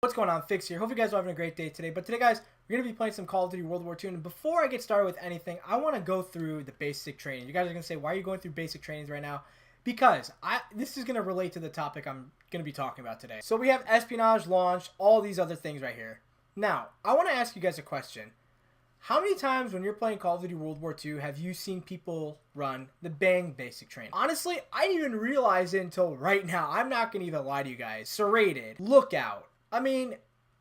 What's going on? Fix here. Hope you guys are having a great day today. But today, guys, we're going to be playing some Call of Duty World War II. And before I get started with anything, I want to go through the basic training. You guys are going to say, why are you going through basic trainings right now? Because this is going to relate to the topic I'm going to be talking about today. So we have espionage, launch, all these other things right here. Now, I want to ask you guys a question. How many times when you're playing Call of Duty World War II have you seen people run the bang basic training? Honestly, I didn't even realize it until right now. I'm not going to even lie to you guys. Serrated, lookout. I mean,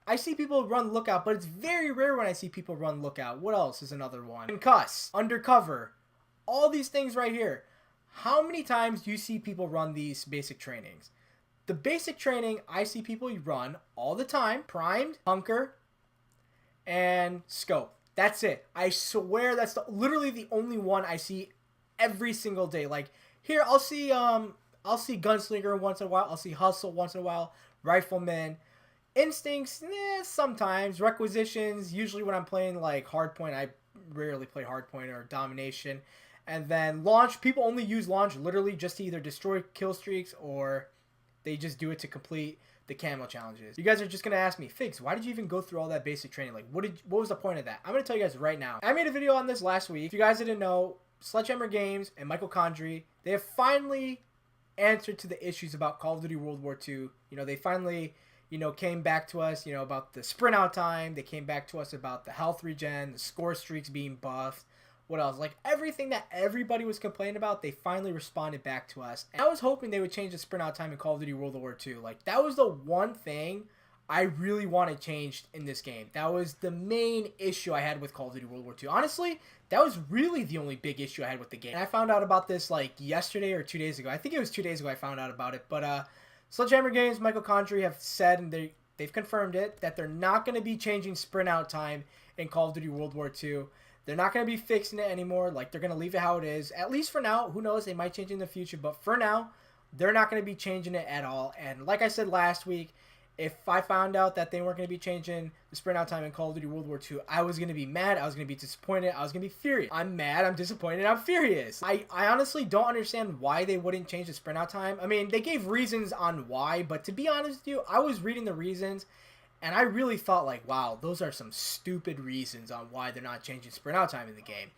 I see people run lookout, but it's very rare when I see people run lookout. What else is another one? Concuss, undercover, all these things right here. How many times do you see people run these basic trainings? The basic training I see people run all the time: primed, hunker, and scope. That's it. I swear that's literally the only one I see every single day. Like here, I'll see gunslinger once in a while. I'll see hustle once in a while. Rifleman, instincts, sometimes. Requisitions. Usually when I'm playing like hardpoint, I rarely play hardpoint or domination. And then launch. People only use launch literally just to either destroy kill streaks or they just do it to complete the camo challenges. You guys are just gonna ask me, Figs, why did you even go through all that basic training? Like, what was the point of that? I'm gonna tell you guys right now. I made a video on this last week. If you guys didn't know, Sledgehammer Games and Michael Condrey, they have finally answered to the issues about Call of Duty World War II. You know, they finally, came back to us, about the sprint out time. They came back to us about the health regen, the score streaks being buffed. What else? Like everything that everybody was complaining about, they finally responded back to us. And I was hoping they would change the sprint out time in Call of Duty World War II. Like that was the one thing I really wanted changed in this game. That was the main issue I had with Call of Duty World War II. Honestly, that was really the only big issue I had with the game. And I found out about this like yesterday or 2 days ago. I think it was 2 days ago I found out about it. But Sledgehammer Games, Michael Condrey have said, and they've confirmed it, that they're not going to be changing sprint out time in Call of Duty World War II. They're not going to be fixing it anymore. Like, they're going to leave it how it is. At least for now. Who knows? They might change in the future. But for now, they're not going to be changing it at all. And like I said last week, if I found out that they weren't going to be changing the sprint out time in Call of Duty World War II, I was going to be mad. I was going to be disappointed. I was going to be furious. I'm mad. I'm disappointed. I'm furious. I honestly don't understand why they wouldn't change the sprint out time. I mean, they gave reasons on why. But to be honest with you, I was reading the reasons. And I really thought like, wow, those are some stupid reasons on why they're not changing sprint out time in the game.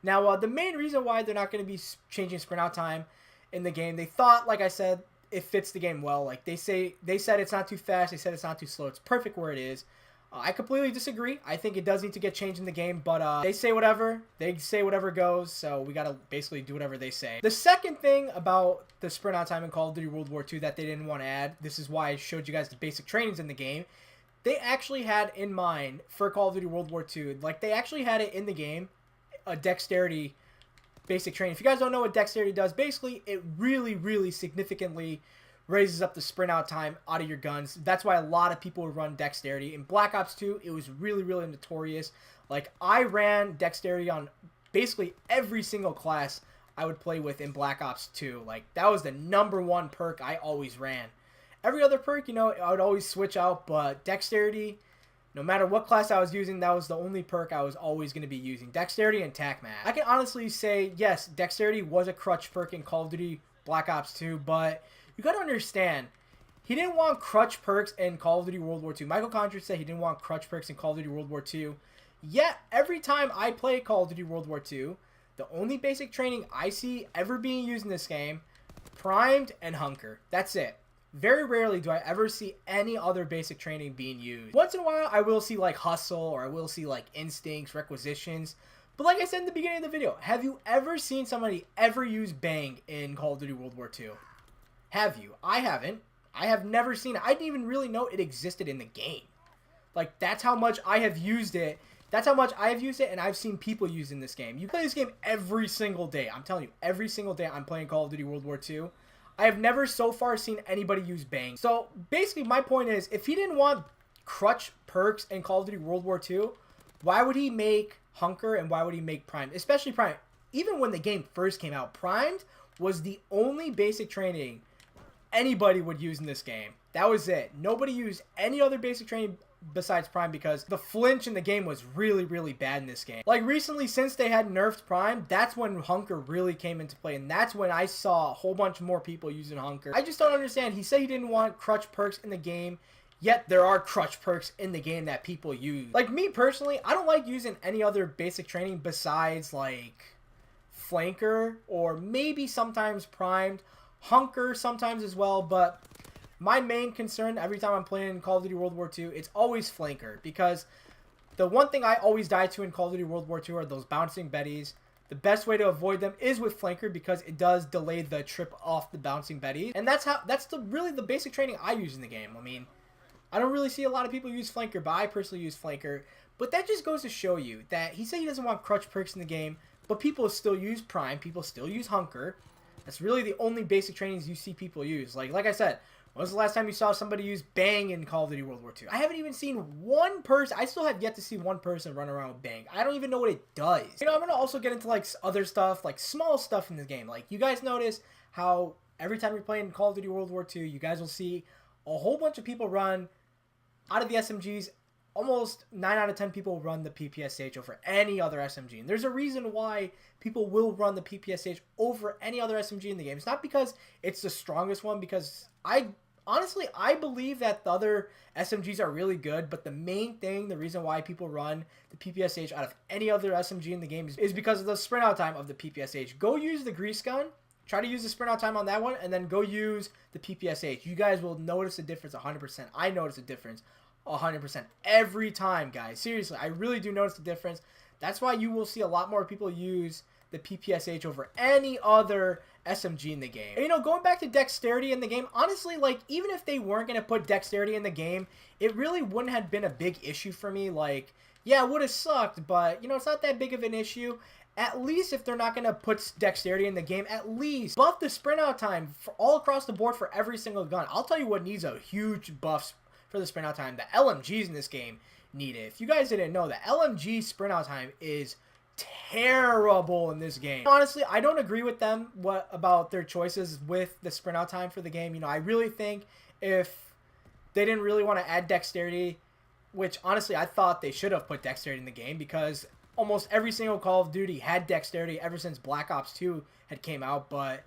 Now, the main reason why they're not going to be changing sprint out time in the game, they thought, like I said, it fits the game well. Like they said it's not too fast. They said it's not too slow. It's perfect where it is. I completely disagree. I think it does need to get changed in the game, but they say whatever. They say whatever goes, so we got to basically do whatever they say. The second thing about the sprint out time in Call of Duty World War II that they didn't want to add, this is why I showed you guys the basic trainings in the game. They actually had in mind for Call of Duty World War II, like they actually had it in the game, a dexterity basic training. If you guys don't know what dexterity does, basically it really, really significantly raises up the sprint out time out of your guns. That's why a lot of people would run dexterity. In Black Ops 2, it was really, really notorious. Like I ran dexterity on basically every single class I would play with in Black Ops 2. Like that was the #1 perk I always ran. Every other perk, I would always switch out, but dexterity, no matter what class I was using, that was the only perk I was always going to be using. Dexterity and TACMAT. I can honestly say, yes, dexterity was a crutch perk in Call of Duty Black Ops 2, but you got to understand, he didn't want crutch perks in Call of Duty World War II. Michael Condrey said he didn't want crutch perks in Call of Duty World War II. Yet, every time I play Call of Duty World War II, the only basic training I see ever being used in this game, primed and hunker. That's it. Very rarely do I ever see any other basic training being used. Once in a while, I will see like hustle or I will see like instincts, requisitions. But like I said in the beginning of the video, have you ever seen somebody ever use bang in Call of Duty World War II? Have you? I haven't. I have never seen it. I didn't even really know it existed in the game. Like that's how much I have used it. That's how much I have used it and I've seen people use in this game. You play this game every single day. I'm telling you, every single day I'm playing Call of Duty World War II. I have never so far seen anybody use bang. So basically my point is, if he didn't want crutch perks in Call of Duty World War II, why would he make hunker and why would he make primed? Especially primed. Even when the game first came out, primed was the only basic training anybody would use in this game. That was it. Nobody used any other basic training besides Prime because the flinch in the game was really, really bad in this game. Like recently, since they had nerfed Prime, that's when Hunker really came into play, and that's when I saw a whole bunch more people using Hunker. I just don't understand. He said he didn't want crutch perks in the game. Yet there are crutch perks in the game that people use. Like me personally, I don't like using any other basic training besides like flanker or maybe sometimes primed, hunker sometimes as well, but my main concern every time I'm playing Call of Duty World War II, it's always flanker, because the one thing I always die to in Call of Duty World War II are those bouncing Bettys. The best way to avoid them is with flanker because it does delay the trip off the bouncing Bettys, and that's really the basic training I use in the game. I mean, I don't really see a lot of people use flanker, but I personally use flanker. But that just goes to show you that he said he doesn't want crutch perks in the game, but people still use prime, people still use hunker. That's really the only basic trainings you see people use. Like I said, when was the last time you saw somebody use bang in Call of Duty World War II? I haven't even seen one person. I still have yet to see one person run around with bang. I don't even know what it does. You know, I'm going to also get into like other stuff, like small stuff in this game. Like you guys notice how every time you're playing Call of Duty World War II, you guys will see a whole bunch of people run out of the SMGs. Almost 9 out of 10 people run the PPSH over any other SMG. And there's a reason why people will run the PPSH over any other SMG in the game. It's not because it's the strongest one, because honestly, I believe that the other SMGs are really good, but the main thing, the reason why people run the PPSH out of any other SMG in the game is because of the sprint out time of the PPSH. Go use the grease gun, try to use the sprint out time on that one, and then go use the PPSH. You guys will notice a difference 100%. I notice a difference 100% every time, guys. Seriously, I really do notice the difference. That's why you will see a lot more people use the PPSH over any other SMG in the game. And, you know, going back to dexterity in the game, honestly, like, even if they weren't going to put dexterity in the game, it really wouldn't have been a big issue for me. Like, yeah, it would have sucked, but, you know, it's not that big of an issue. At least if they're not going to put dexterity in the game, at least buff the sprint out time for all across the board for every single gun. I'll tell you what needs a huge buff for the sprint out time. The LMGs in this game need it. If you guys didn't know, the LMG sprint out time is terrible in this game. Honestly, I don't agree with them about their choices with the sprint out time for the game. You know, I really think if they didn't really want to add dexterity, which honestly I thought they should have put dexterity in the game, because almost every single Call of Duty had dexterity ever since Black Ops 2 had came out, but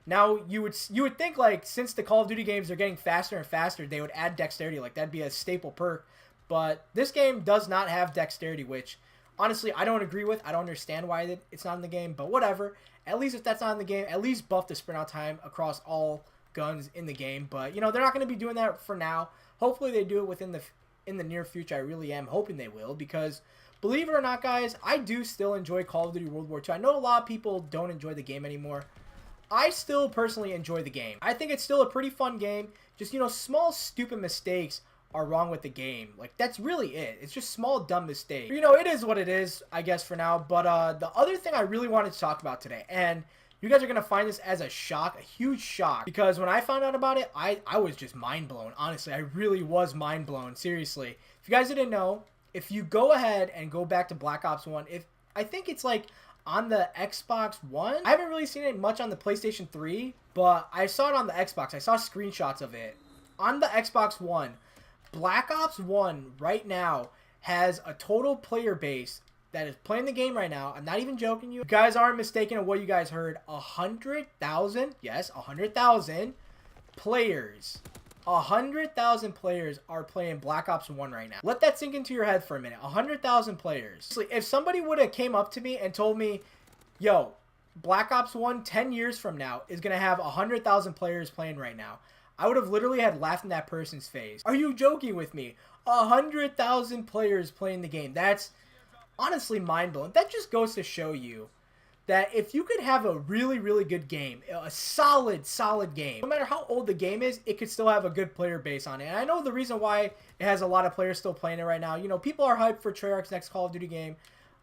now you would think, like, since the Call of Duty games are getting faster and faster, they would add dexterity. Like, that'd be a staple perk. But this game does not have dexterity, which honestly I don't agree with. I don't understand why it's not in the game, but whatever. At least if that's not in the game, at least buff the sprint out time across all guns in the game. But, you know, they're not going to be doing that for now. Hopefully they do it within in the near future. I really am hoping they will, because believe it or not, guys, I do still enjoy Call of Duty World War II. I know a lot of people don't enjoy the game anymore. I still personally enjoy the game. I think it's still a pretty fun game. Just, you know, small stupid mistakes are wrong with the game. Like, that's really it. It's just small dumb mistakes. You know, it is what it is, I guess, for now. But the other thing I really wanted to talk about today, and you guys are going to find this as a shock, a huge shock, because when I found out about it, I was just mind blown. Honestly, I really was mind blown. Seriously. If you guys didn't know, if you go ahead and go back to Black Ops 1, I think it's like on the Xbox One. I haven't really seen it much on the PlayStation 3, but I saw it on the Xbox. I saw screenshots of it. On the Xbox One, Black Ops 1 right now has a total player base that is playing the game right now. I'm not even joking you. You guys aren't mistaken of what you guys heard. 100,000, yes, 100,000 players. 100,000 players are playing Black Ops 1 right now. Let that sink into your head for a minute. 100,000 players. If somebody would have came up to me and told me, yo, Black Ops 1 10 years from now is going to have 100,000 players playing right now, I would have literally had laughed in that person's face. Are you joking with me? 100,000 players playing the game. That's honestly mind-blowing. That just goes to show you that if you could have a really, really good game, a solid game, no matter how old the game is, it could still have a good player base on it. And I know the reason why it has a lot of players still playing it right now. You know, people are hyped for Treyarch's next Call of Duty game.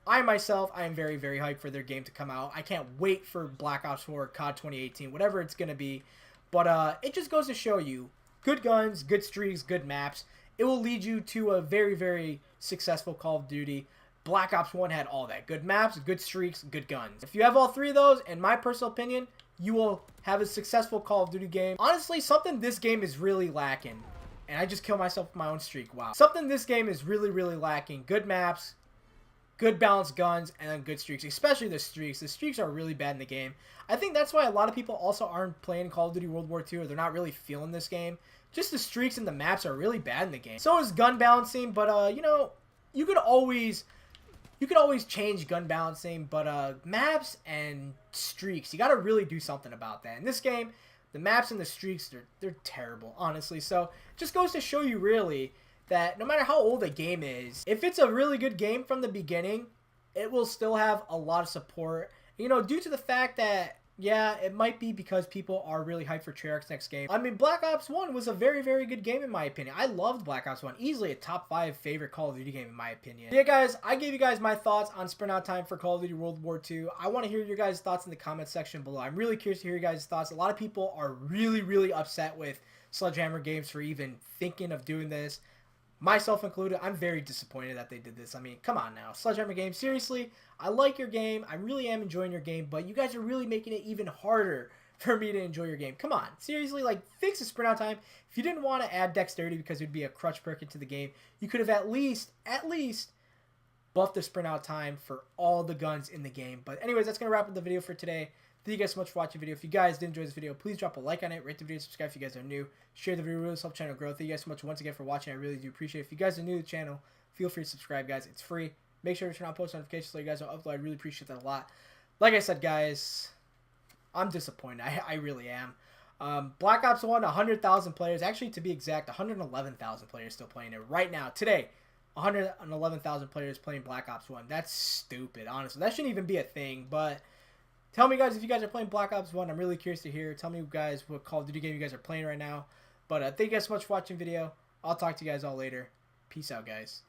I myself, I am very, very hyped for their game to come out. I can't wait for Black Ops 4, COD 2018, whatever it's going to be. But it just goes to show you, good guns, good streaks, good maps. It will lead you to a very, very successful Call of Duty. Black Ops 1 had all that. Good maps, good streaks, good guns. If you have all three of those, in my personal opinion, you will have a successful Call of Duty game. Honestly, something this game is really lacking. And I just killed myself with my own streak. Wow. Something this game is really, really lacking. Good maps, good balanced guns, and then good streaks, especially the streaks. The streaks are really bad in the game. I think that's why a lot of people also aren't playing Call of Duty World War II, or they're not really feeling this game. Just the streaks and the maps are really bad in the game. So is gun balancing, but you know, you could always change gun balancing, but maps and streaks, you got to really do something about that. In this game, the maps and the streaks, they're terrible, honestly. So it just goes to show you really that no matter how old a game is, if it's a really good game from the beginning, it will still have a lot of support. You know, due to the fact that, yeah, it might be because people are really hyped for Treyarch's next game. I mean, Black Ops 1 was a very, very good game in my opinion. I loved Black Ops 1. Easily a top 5 favorite Call of Duty game in my opinion. Yeah, guys, I gave you guys my thoughts on Sprint Out Time for Call of Duty World War II. I want to hear your guys' thoughts in the comment section below. I'm really curious to hear your guys' thoughts. A lot of people are really, really upset with Sledgehammer Games for even thinking of doing this. Myself included, I'm very disappointed that they did this. I mean, come on now. Sledgehammer Games, seriously, I like your game. I really am enjoying your game, but you guys are really making it even harder for me to enjoy your game. Come on. Seriously, like, fix the sprint out time. If you didn't want to add dexterity because it would be a crutch perk into the game, you could have at least buffed the sprint out time for all the guns in the game. But anyways, that's going to wrap up the video for today. Thank you guys so much for watching the video. If you guys did enjoy this video, please drop a like on it, rate the video, subscribe if you guys are new, share the video, really help channel grow. Thank you guys so much once again for watching. I really do appreciate it. If you guys are new to the channel, feel free to subscribe, guys. It's free. Make sure to turn on post notifications so you guys don't upload. I really appreciate that a lot. Like I said, guys, I'm disappointed. I really am. Black Ops 1, 100,000 players. Actually, to be exact, 111,000 players still playing it right now. Today, 111,000 players playing Black Ops 1. That's stupid, honestly. That shouldn't even be a thing, but tell me, guys, if you guys are playing Black Ops 1. I'm really curious to hear. Tell me, guys, what Call of Duty game you guys are playing right now. But thank you guys so much for watching the video. I'll talk to you guys all later. Peace out, guys.